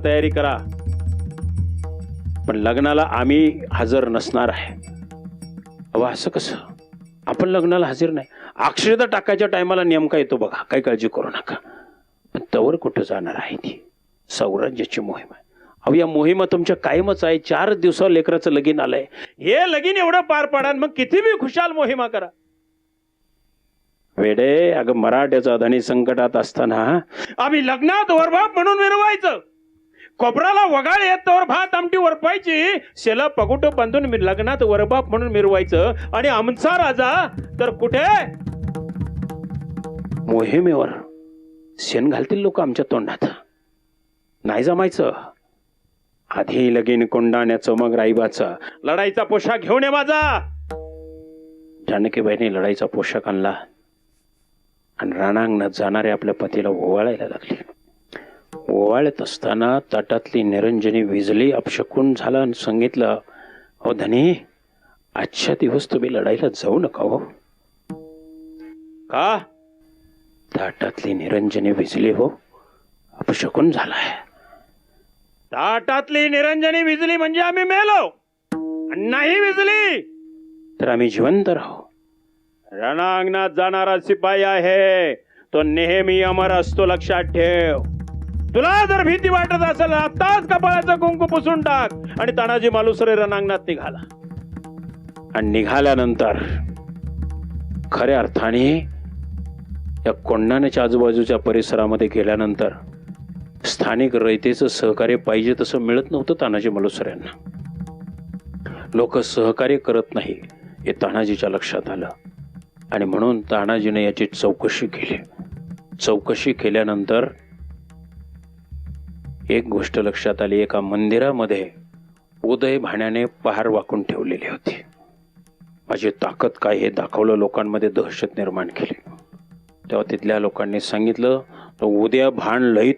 तयारी करा, पण लग्नाला आम्ही हजर नसणार आहे. अहो असं कसं, आपण लग्नाला हजर नाही? अक्षता टाकायच्या टायमाला नेमका येतो बघा, काही काळजी करू नका. पण तवर कुठं जाणार आहे ती सौराज्याची मोहीम आहे. अहो या मोहिमा तुमच्या कायमच आहे. 4 दिवसावर लेकराचं लगीन आलंय. हे लगीन एवढं पार पाडा, मग किती बी खुशाल मोहिमा करा. वेडे, अगं मराठ्याचा धनी संकटात असताना आम्ही लग्नात वरबाप म्हणून मिरवायचं. कोपराला वगाळ येत तर भात आमटी वरपायची, शेला पगुट बांधून लग्नात वरबाप म्हणून मिरवायचं. आणि आमचा राजा तर कुठे मोहिमेवर शेण घालतील लोक आमच्या तोंडात. नाही जमायचं. आधी लगीन कोंडाण्याचं, मग राईबाचं. लढाईचा पोशाख घेऊन ये माझा. जानकीबाईंनी लढाईचा पोशाख आणला आणि रणांगणात जाणारे आपल्या पतीला ओवाळायला लागली. ओवाळत असताना ताटातली निरंजनी विजली, अपशकून झाला आणि सांगितलं, हो धनी, आजच्या दिवस तुम्ही लढाईला जाऊ नका हो. का? ताटातली निरंजनी विजली हो, अपशकून झालाय. ताटातली निरंजनी विजली म्हणजे आम्ही मेलो, नाही विजली तर आम्ही जिवंत राहू. रणांगणात जाणारा शिपाई आहे तो नेहमी अमर असतो, लक्षात ठेव. तुला जर भीती वाटत असेल, आताच कपाळाचं कुंकू पुसून टाक. आणि तानाजी मालुसरे रणांगणात निघाला. आणि निघाल्यानंतर खऱ्या अर्थाने या कोंढाण्याच्या आजूबाजूच्या परिसरामध्ये गेल्यानंतर स्थानिक रयतेचं सहकार्य पाहिजे तसं मिळत नव्हतं तानाजी मालुसऱ्यांना. लोक सहकार्य करत नाही हे तानाजीच्या लक्षात आलं. आणि म्हणून तानाजीने याची चौकशी केली. चौकशी केल्यानंतर एक गोष्ट लक्षात आली. एका मंदिरामध्ये उदय भाण्याने पहार वाकून ठेवलेली होती. माझी ताकद काय हे दाखवलं, लोकांमध्ये दहशत निर्माण केली. तेव्हा तिथल्या लोकांनी सांगितलं, उद्या भाण लई